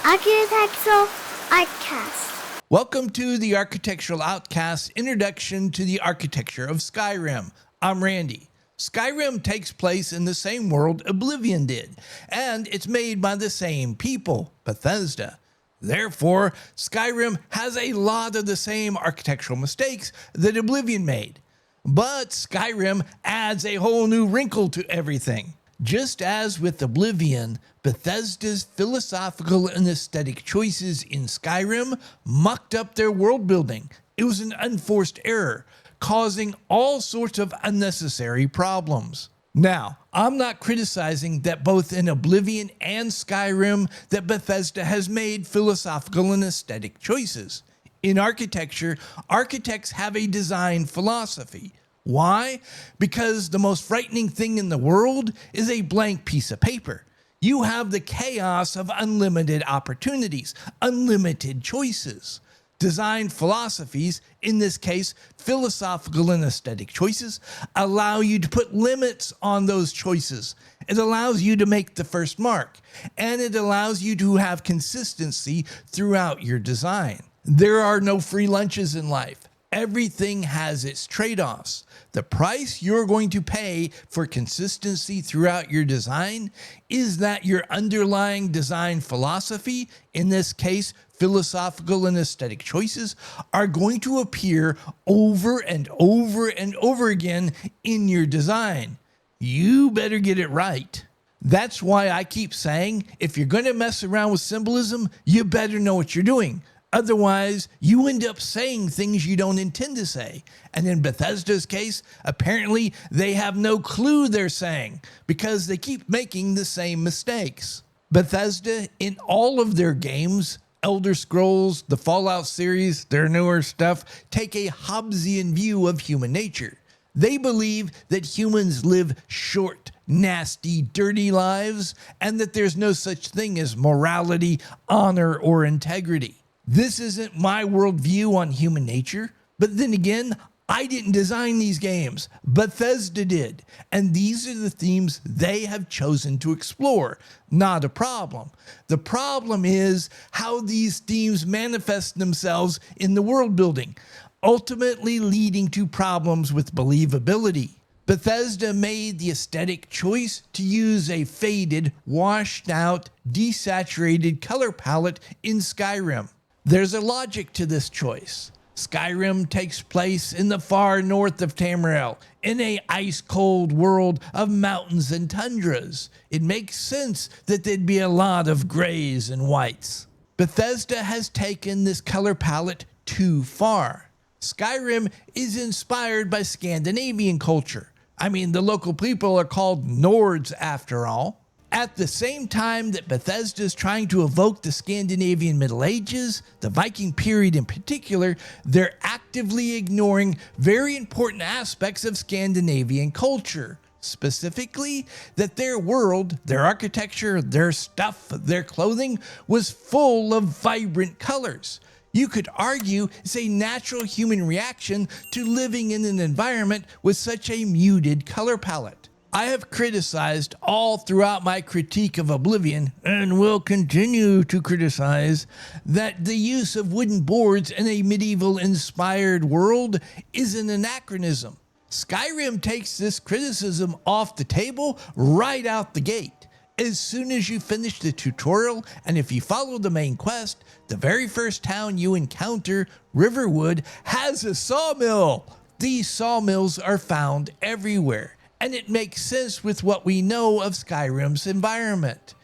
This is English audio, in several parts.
Architectural Outcast. Welcome to the Architectural Outcast Introduction to the Architecture of Skyrim. I'm Randy. Skyrim takes place in the same world Oblivion did, and it's made by the same people, Bethesda. Therefore, Skyrim has a lot of the same architectural mistakes that Oblivion made. But Skyrim adds a whole new wrinkle to everything. Just as with Oblivion, Bethesda's philosophical and aesthetic choices in Skyrim mucked up their world building. It was an unforced error, causing all sorts of unnecessary problems. Now, I'm not criticizing that both in Oblivion and Skyrim that Bethesda has made philosophical and aesthetic choices. In architecture, architects have a design philosophy. Why? Because the most frightening thing in the world is a blank piece of paper. You have the chaos of unlimited opportunities, unlimited choices. Design philosophies, in this case, philosophical and aesthetic choices, allow you to put limits on those choices. It allows you to make the first mark, and it allows you to have consistency throughout your design. There are no free lunches in life. Everything has its trade-offs. The price you're going to pay for consistency throughout your design is that your underlying design philosophy, in this case, philosophical and aesthetic choices, are going to appear over and over and over again in your design. You better get it right. That's why I keep saying, if you're going to mess around with symbolism, you better know what you're doing. Otherwise, you end up saying things you don't intend to say. And in Bethesda's case, apparently they have no clue they're saying because they keep making the same mistakes. Bethesda, in all of their games, Elder Scrolls, the Fallout series, their newer stuff, take a Hobbesian view of human nature. They believe that humans live short, nasty, dirty lives, and that there's no such thing as morality, honor, or integrity. This isn't my worldview on human nature, but then again, I didn't design these games. Bethesda did, and these are the themes they have chosen to explore. Not a problem. The problem is how these themes manifest themselves in the world building, ultimately leading to problems with believability. Bethesda made the aesthetic choice to use a faded, washed out, desaturated color palette in Skyrim. There's a logic to this choice. Skyrim takes place in the far north of Tamriel, in an ice-cold world of mountains and tundras. It makes sense that there'd be a lot of grays and whites. Bethesda has taken this color palette too far. Skyrim is inspired by Scandinavian culture. I mean, the local people are called Nords after all. At the same time that Bethesda is trying to evoke the Scandinavian Middle Ages, the Viking period in particular, they're actively ignoring very important aspects of Scandinavian culture. Specifically, that their world, their architecture, their stuff, their clothing was full of vibrant colors. You could argue it's a natural human reaction to living in an environment with such a muted color palette. I have criticized all throughout my critique of Oblivion, and will continue to criticize, that the use of wooden boards in a medieval-inspired world is an anachronism. Skyrim takes this criticism off the table right out the gate. As soon as you finish the tutorial, and if you follow the main quest, the very first town you encounter, Riverwood, has a sawmill. These sawmills are found everywhere. And it makes sense with what we know of Skyrim's environment.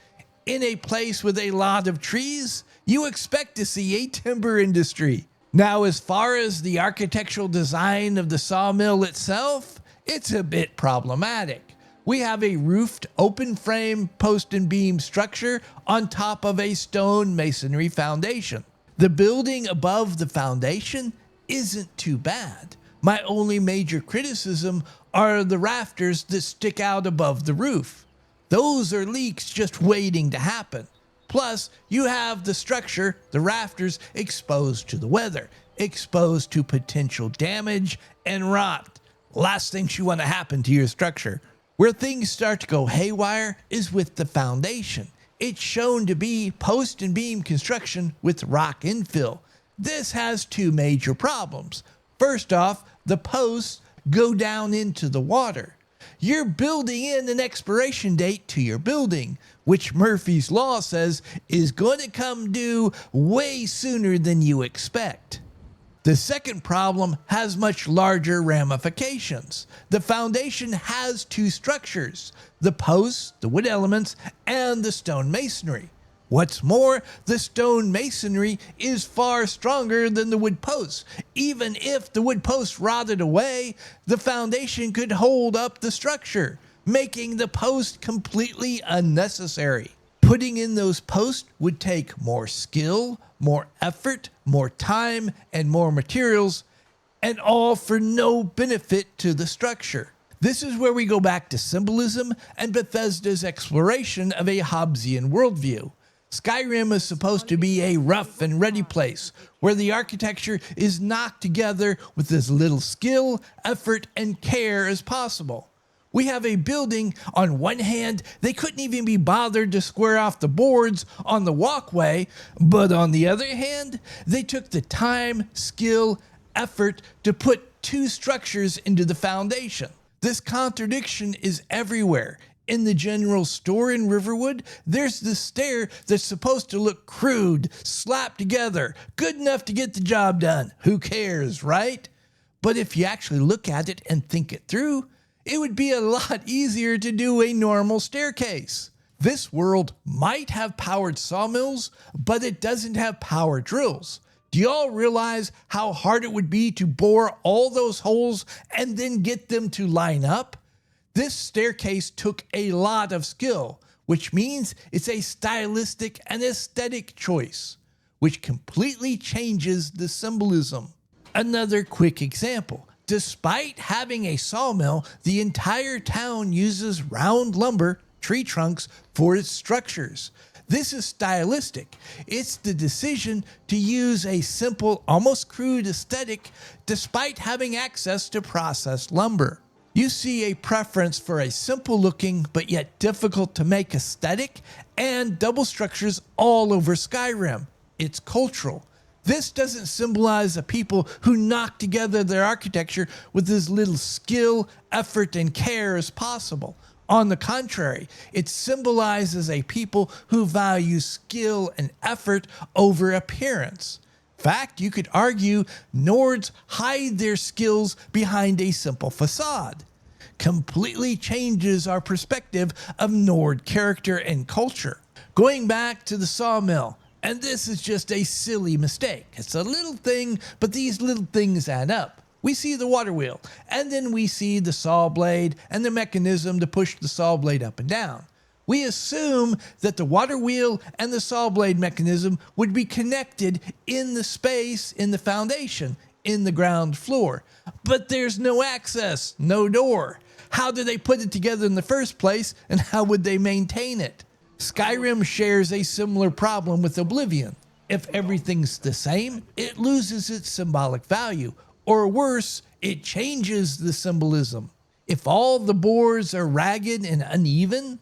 In a place with a lot of trees, you expect to see a timber industry. Now, as far as the architectural design of the sawmill itself, it's a bit problematic. We have a roofed, open frame, post and beam structure on top of a stone masonry foundation. The building above the foundation isn't too bad. My only major criticism are the rafters that stick out above the roof. Those are leaks just waiting to happen. Plus, you have the structure, the rafters, exposed to the weather, exposed to potential damage and rot. Last things you want to happen to your structure. Where things start to go haywire is with the foundation. it's shown to be post and beam construction with rock infill. This has two major problems. First off, the posts go down into the water. You're building in an expiration date to your building, which Murphy's Law says is going to come due way sooner than you expect. The second problem has much larger ramifications. The foundation has two structures: the posts, the wood elements, and the stone masonry. What's more, the stone masonry is far stronger than the wood posts. Even if the wood posts rotted away, the foundation could hold up the structure, making the post completely unnecessary. Putting in those posts would take more skill, more effort, more time, and more materials, and all for no benefit to the structure. This is where we go back to symbolism and Bethesda's exploration of a Hobbesian worldview. Skyrim is supposed to be a rough and ready place where the architecture is knocked together with as little skill, effort, and care as possible. We have a building, on one hand, they couldn't even be bothered to square off the boards on the walkway, but on the other hand, they took the time, skill, effort to put two structures into the foundation. This contradiction is everywhere. In the general store in Riverwood, there's this stair that's supposed to look crude, slapped together, good enough to get the job done. Who cares, right? But if you actually look at it and think it through, it would be a lot easier to do a normal staircase. This world might have powered sawmills, but it doesn't have power drills. Do y'all realize how hard it would be to bore all those holes and then get them to line up? This staircase took a lot of skill, which means it's a stylistic and aesthetic choice, which completely changes the symbolism. Another quick example. Despite having a sawmill, the entire town uses round lumber, tree trunks, for its structures. This is stylistic. It's the decision to use a simple, almost crude aesthetic despite having access to processed lumber. You see a preference for a simple looking but yet difficult to make aesthetic and double structures all over Skyrim. It's cultural. This doesn't symbolize a people who knock together their architecture with as little skill, effort, and care as possible. On the contrary, it symbolizes a people who value skill and effort over appearance. In fact, you could argue Nords hide their skills behind a simple facade. Completely changes our perspective of Nord character and culture. Going back to the sawmill, and this is just a silly mistake. It's a little thing, but these little things add up. We see the water wheel, and then we see the saw blade and the mechanism to push the saw blade up and down. We assume that the water wheel and the saw blade mechanism would be connected in the space in the foundation, in the ground floor. But there's no access, no door. How did they put it together in the first place, and how would they maintain it? Skyrim shares a similar problem with Oblivion. If everything's the same, it loses its symbolic value, or worse, it changes the symbolism. If all the boards are ragged and uneven,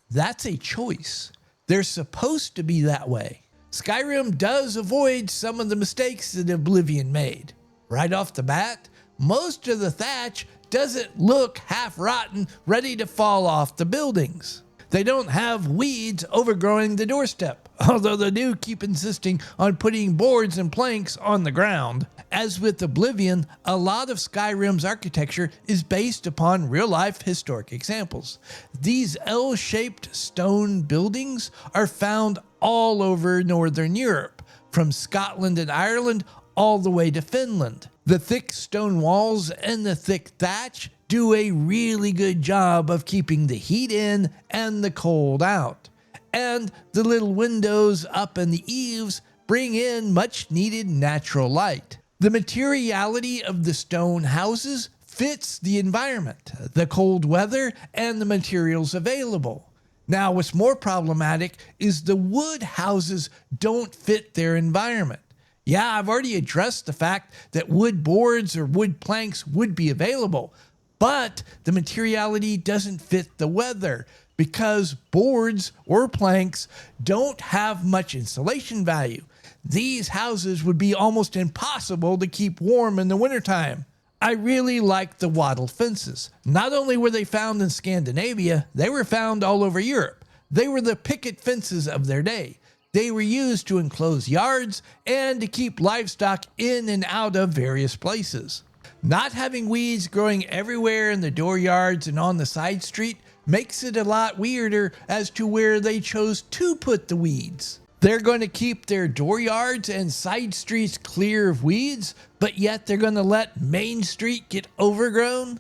that's a choice. They're supposed to be that way. Skyrim does avoid some of the mistakes that Oblivion made. Right off the bat, most of the thatch doesn't look half rotten, ready to fall off the buildings. They don't have weeds overgrowing the doorstep, although they do keep insisting on putting boards and planks on the ground. As with Oblivion, a lot of Skyrim's architecture is based upon real-life historic examples. These L-shaped stone buildings are found all over Northern Europe, from Scotland and Ireland all the way to Finland. The thick stone walls and the thick thatch do a really good job of keeping the heat in and the cold out. And the little windows up in the eaves bring in much needed natural light. The materiality of the stone houses fits the environment, the cold weather, and the materials available. Now, what's more problematic is the wood houses don't fit their environment. Yeah, I've already addressed the fact that wood boards or wood planks would be available, but the materiality doesn't fit the weather. because boards or planks don't have much insulation value. These houses would be almost impossible to keep warm in the wintertime. I really like the wattle fences. Not only were they found in Scandinavia, they were found all over Europe. They were the picket fences of their day. They were used to enclose yards and to keep livestock in and out of various places. Not having weeds growing everywhere in the dooryards and on the side street makes it a lot weirder as to where they chose to put the weeds. They're going to keep their dooryards and side streets clear of weeds, but yet they're going to let Main Street get overgrown?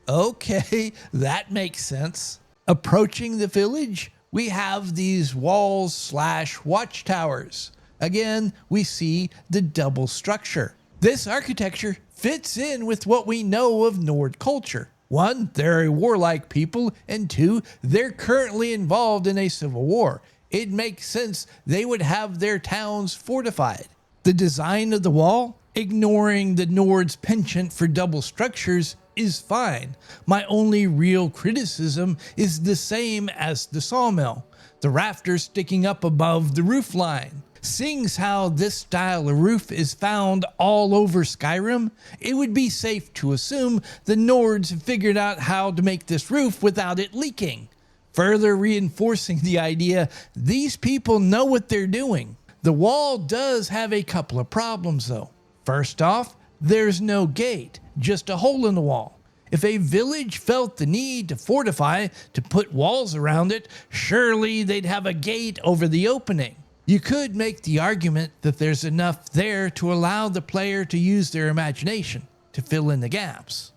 Okay, that makes sense. Approaching the village, we have these walls/watchtowers. Again, we see the double structure. This architecture fits in with what we know of Nord culture. 1, they're a warlike people, and 2, they're currently involved in a civil war. It makes sense they would have their towns fortified. The design of the wall, ignoring the Nords' penchant for double structures, is fine. My only real criticism is the same as the sawmill, the rafters sticking up above the roof line. Seeing how this style of roof is found all over Skyrim, it would be safe to assume the Nords have figured out how to make this roof without it leaking. Further reinforcing the idea, these people know what they're doing. The wall does have a couple of problems though. First off, there's no gate, just a hole in the wall. If a village felt the need to fortify, to put walls around it, surely they'd have a gate over the opening. You could make the argument that there's enough there to allow the player to use their imagination to fill in the gaps.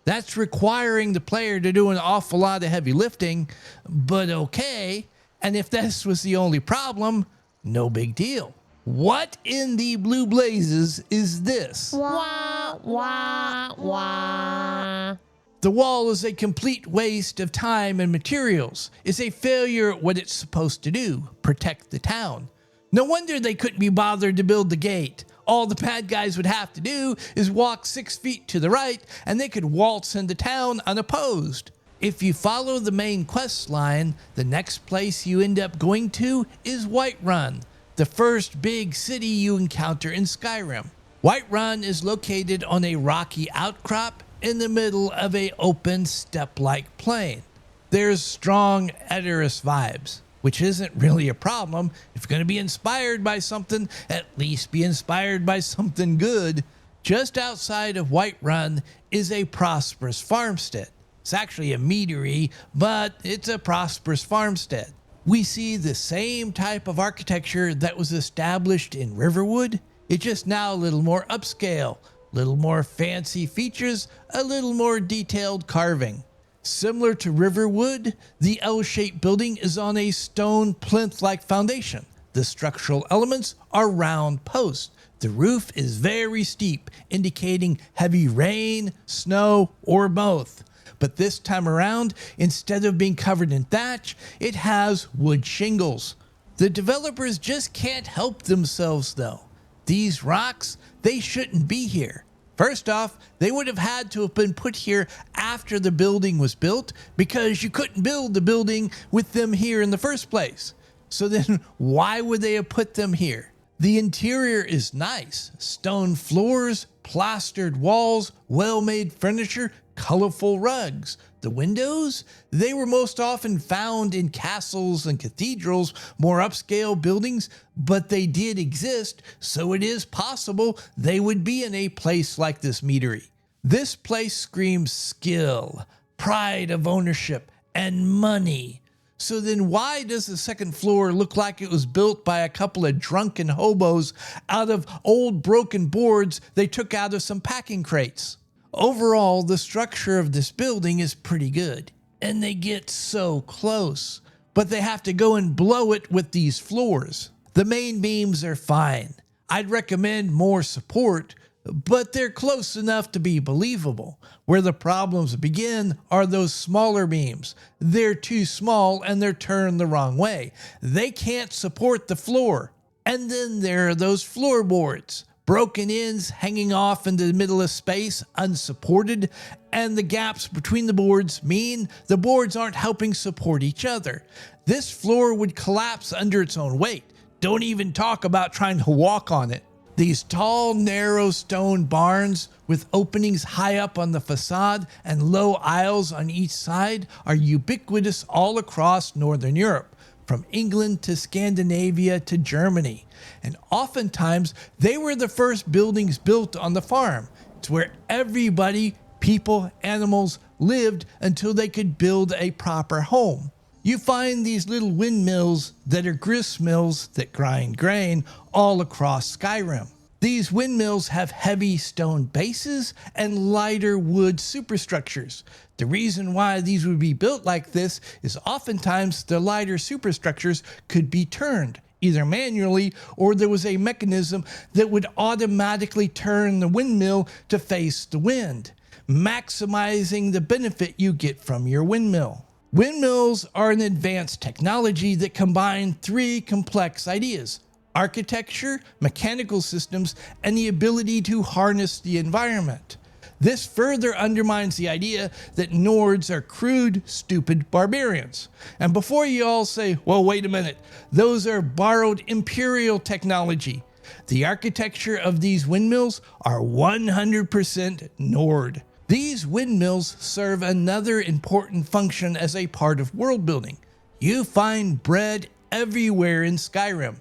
That's requiring the player to do an awful lot of heavy lifting, but okay. And if this was the only problem, no big deal. What in the blue blazes is this? Wah, wah, wah. The wall is a complete waste of time and materials. It's a failure at what it's supposed to do, protect the town. No wonder they couldn't be bothered to build the gate. All the bad guys would have to do is walk 6 feet to the right and they could waltz into town unopposed. If you follow the main quest line, the next place you end up going to is Whiterun, the first big city you encounter in Skyrim. Whiterun is located on a rocky outcrop in the middle of an open steppe-like plain. There's strong Edoras vibes, which isn't really a problem. If you're going to be inspired by something, at least be inspired by something good. Just outside of Whiterun is a prosperous farmstead. It's actually a meadery, but it's a prosperous farmstead. We see the same type of architecture that was established in Riverwood. It's just now a little more upscale, a little more fancy features, a little more detailed carving. Similar to Riverwood, the L-shaped building is on a stone plinth-like foundation. The structural elements are round posts. The roof is very steep, indicating heavy rain, snow, or both. But this time around, instead of being covered in thatch, it has wood shingles. The developers just can't help themselves though. These rocks, they shouldn't be here. First off, they would have had to have been put here after the building was built because you couldn't build the building with them here in the first place. So then why would they have put them here? The interior is nice. Stone floors, plastered walls, well-made furniture, colorful rugs. The windows, they were most often found in castles and cathedrals, more upscale buildings, but they did exist, so it is possible they would be in a place like this meadery. This place screams skill, pride of ownership, and money. So then why does the second floor look like it was built by a couple of drunken hobos out of old broken boards they took out of some packing crates? Overall, the structure of this building is pretty good, and they get so close, but they have to go and blow it with these floors. The main beams are fine. I'd recommend more support, but they're close enough to be believable. Where the problems begin are those smaller beams. They're too small and they're turned the wrong way. They can't support the floor. And then there are those floorboards. broken ends hanging off into the middle of space, unsupported, and the gaps between the boards mean the boards aren't helping support each other. This floor would collapse under its own weight. Don't even talk about trying to walk on it. These tall, narrow stone barns with openings high up on the facade and low aisles on each side are ubiquitous all across Northern Europe, from England to Scandinavia to Germany. And oftentimes, they were the first buildings built on the farm. It's where everybody, people, animals lived until they could build a proper home. You find these little windmills that are grist mills that grind grain all across Skyrim. These windmills have heavy stone bases and lighter wood superstructures. The reason why these would be built like this is oftentimes the lighter superstructures could be turned, either manually or there was a mechanism that would automatically turn the windmill to face the wind, maximizing the benefit you get from your windmill. Windmills are an advanced technology that combine three complex ideas: architecture, mechanical systems, and the ability to harness the environment. This further undermines the idea that Nords are crude, stupid barbarians. And before you all say, well, wait a minute, those are borrowed imperial technology. The architecture of these windmills are 100% Nord. These windmills serve another important function as a part of world building. You find bread everywhere in Skyrim.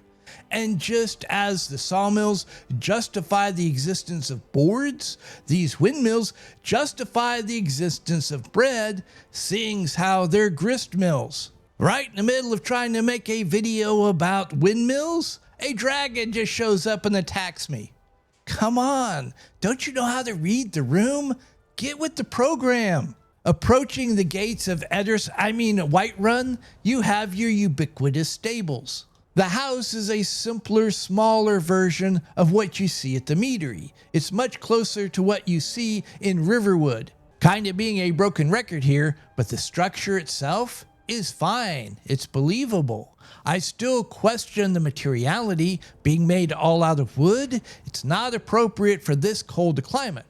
And just as the sawmills justify the existence of boards, these windmills justify the existence of bread, seeing how they're grist mills. Right in the middle of trying to make a video about windmills, a dragon just shows up and attacks me. Come on, don't you know how to read the room? Get with the program. Approaching the gates of Whiterun, you have your ubiquitous stables. The house is a simpler, smaller version of what you see at the meadery. It's much closer to what you see in Riverwood. Kind of being a broken record here, but the structure itself is fine. It's believable. I still question the materiality being made all out of wood. It's not appropriate for this cold a climate.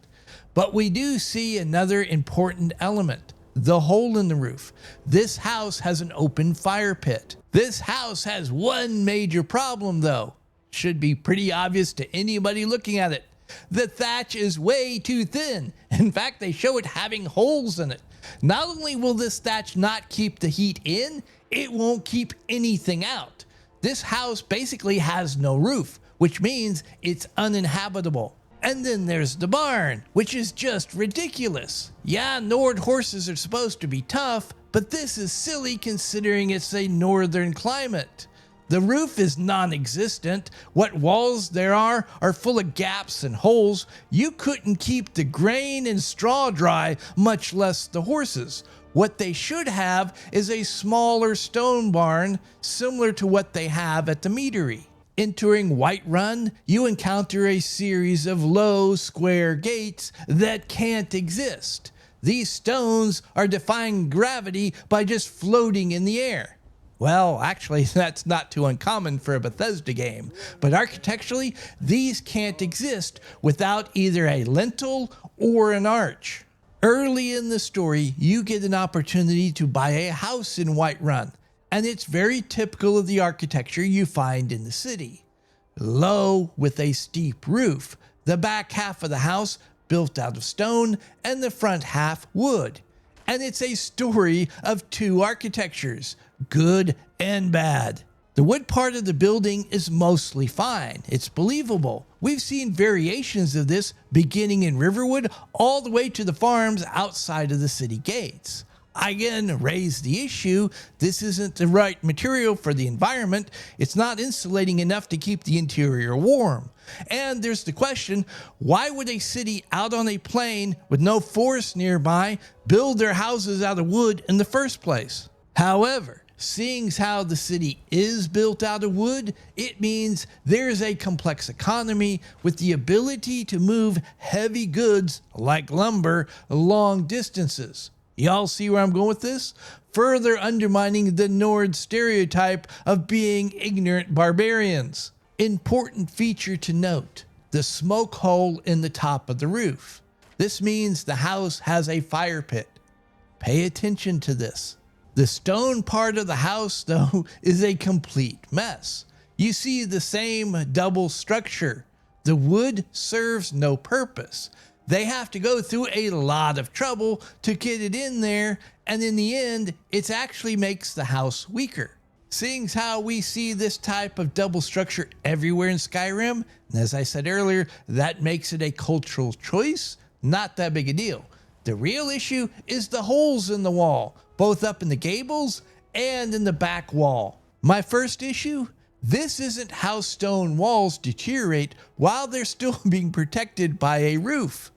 But we do see another important element: the hole in the roof. This house has an open fire pit. This house has one major problem though. Should be pretty obvious to anybody looking at it. The thatch is way too thin. In fact, they show it having holes in it. Not only will this thatch not keep the heat in, it won't keep anything out. This house basically has no roof, which means it's uninhabitable. And then there's the barn, which is just ridiculous. Yeah, Nord horses are supposed to be tough, but this is silly considering it's a northern climate. The roof is non-existent. What walls there are full of gaps and holes. You couldn't keep the grain and straw dry, much less the horses. What they should have is a smaller stone barn, similar to what they have at the meadery. Entering Whiterun, you encounter a series of low, square gates that can't exist. These stones are defying gravity by just floating in the air. Well, actually, that's not too uncommon for a Bethesda game, but architecturally, these can't exist without either a lintel or an arch. Early in the story, you get an opportunity to buy a house in Whiterun, and it's very typical of the architecture you find in the city. Low with a steep roof, the back half of the house built out of stone and the front half wood. And it's a story of two architectures, good and bad. The wood part of the building is mostly fine. It's believable. We've seen variations of this beginning in Riverwood all the way to the farms outside of the city gates. I again raise the issue, this isn't the right material for the environment. It's not insulating enough to keep the interior warm. And there's the question, why would a city out on a plain with no forest nearby build their houses out of wood in the first place? However, seeing how the city is built out of wood, it means there's a complex economy with the ability to move heavy goods like lumber long distances. Y'all see where I'm going with this? Further undermining the Nord stereotype of being ignorant barbarians. Important feature to note. the smoke hole in the top of the roof. This means the house has a fire pit. Pay attention to this. The stone part of the house, though, is a complete mess. You see the same double structure. The wood serves no purpose. They have to go through a lot of trouble to get it in there, and in the end, it actually makes the house weaker. Seeing how we see this type of double structure everywhere in Skyrim, and as I said earlier, that makes it a cultural choice, not that big a deal. The real issue is the holes in the wall, both up in the gables and in the back wall. My first issue? This isn't how stone walls deteriorate while they're still being protected by a roof.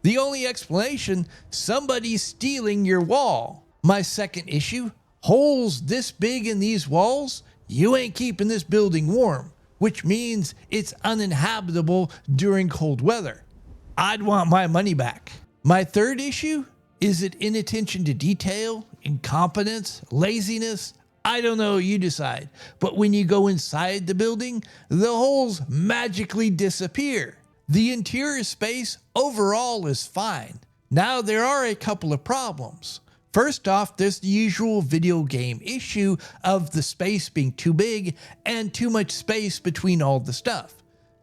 The only explanation, somebody's stealing your wall. My second issue, holes this big in these walls, you ain't keeping this building warm, which means it's uninhabitable during cold weather. I'd want my money back. My third issue, is it inattention to detail, incompetence, laziness? I don't know, you decide. But when you go inside the building, the holes magically disappear. The interior space overall is fine. Now there are a couple of problems. First off, there's the usual video game issue of the space being too big and too much space between all the stuff.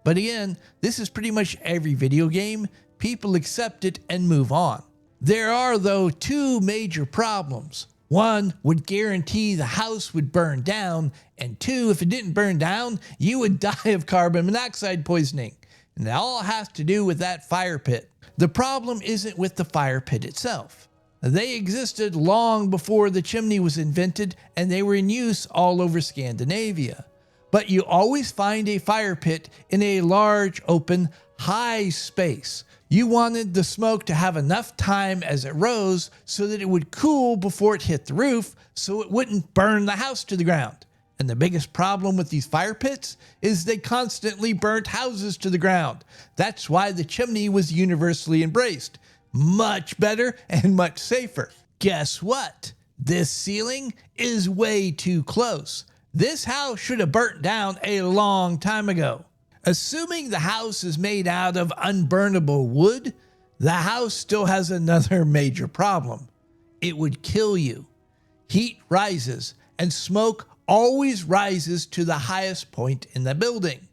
But again, this is pretty much every video game. People accept it and move on. There are, though, two major problems. One would guarantee the house would burn down, and two, if it didn't burn down, you would die of carbon monoxide poisoning. And that all has to do with that fire pit. The problem isn't with the fire pit itself. They existed long before the chimney was invented, and they were in use all over Scandinavia. But you always find a fire pit in a large, open, high space. You wanted the smoke to have enough time as it rose so that it would cool before it hit the roof, so it wouldn't burn the house to the ground. And the biggest problem with these fire pits is they constantly burnt houses to the ground. That's why the chimney was universally embraced. Much better and much safer. Guess what? This ceiling is way too close. This house should have burnt down a long time ago. Assuming the house is made out of unburnable wood, the house still has another major problem. It would kill you. Heat rises, and smoke always rises to the highest point in the building.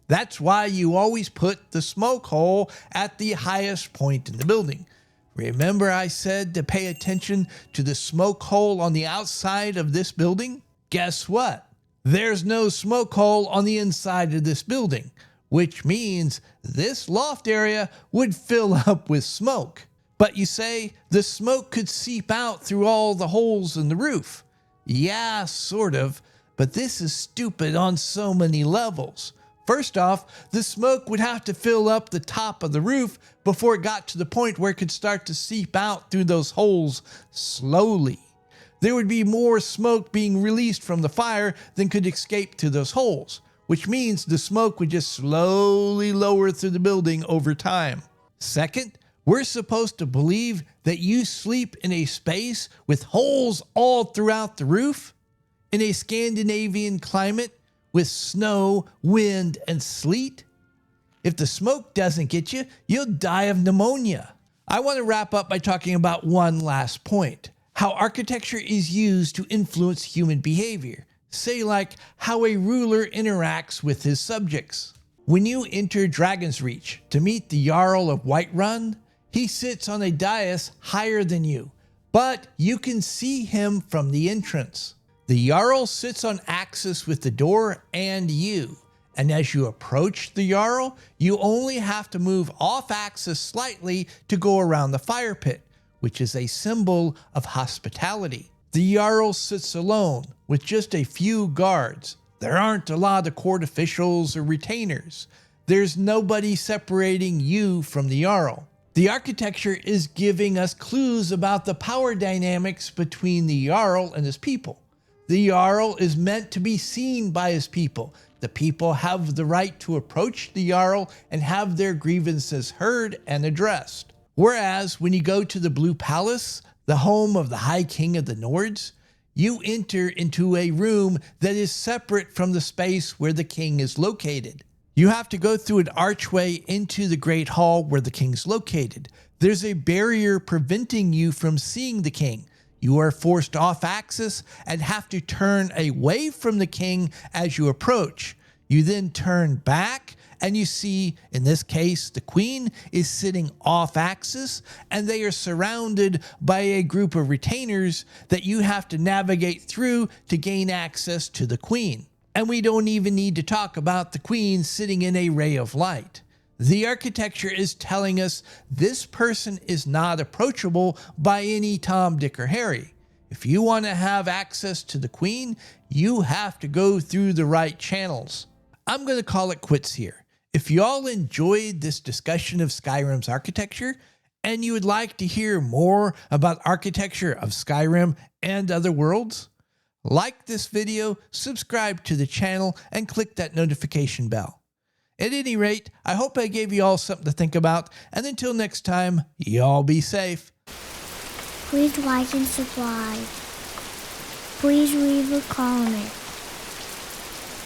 That's why you always put the smoke hole at the highest point in the building. Remember I said to pay attention to the smoke hole on the outside of this building? Guess what? There's no smoke hole on the inside of this building, which means this loft area would fill up with smoke. But you say the smoke could seep out through all the holes in the roof. Yeah, sort of, but this is stupid on so many levels. First off, the smoke would have to fill up the top of the roof before it got to the point where it could start to seep out through those holes slowly. There would be more smoke being released from the fire than could escape through those holes, which means the smoke would just slowly lower through the building over time. Second, we're supposed to believe that you sleep in a space with holes all throughout the roof? In a Scandinavian climate with snow, wind, and sleet? If the smoke doesn't get you, you'll die of pneumonia. I want to wrap up by talking about one last point. How architecture is used to influence human behavior. Say like how a ruler interacts with his subjects. When you enter Dragon's Reach to meet the Jarl of Whiterun, he sits on a dais higher than you, but you can see him from the entrance. The Jarl sits on axis with the door and you, and as you approach the Jarl, you only have to move off axis slightly to go around the fire pit, which is a symbol of hospitality. The Jarl sits alone with just a few guards. There aren't a lot of court officials or retainers. There's nobody separating you from the Jarl. The architecture is giving us clues about the power dynamics between the Jarl and his people. The Jarl is meant to be seen by his people. The people have the right to approach the Jarl and have their grievances heard and addressed. Whereas when you go to the Blue Palace, the home of the High King of the Nords, you enter into a room that is separate from the space where the king is located. You have to go through an archway into the Great Hall where the king's located. There's a barrier preventing you from seeing the king. You are forced off axis and have to turn away from the king as you approach. You then turn back and you see, in this case, the queen is sitting off axis and they are surrounded by a group of retainers that you have to navigate through to gain access to the queen. And we don't even need to talk about the queen sitting in a ray of light. The architecture is telling us this person is not approachable by any Tom, Dick, or Harry. If you want to have access to the queen, you have to go through the right channels. I'm going to call it quits here. If y'all enjoyed this discussion of Skyrim's architecture, and you would like to hear more about architecture of Skyrim and other worlds, like this video, subscribe to the channel, and click that notification bell. At any rate, I hope I gave you all something to think about, and until next time, y'all be safe. Please like and subscribe. Please leave a comment.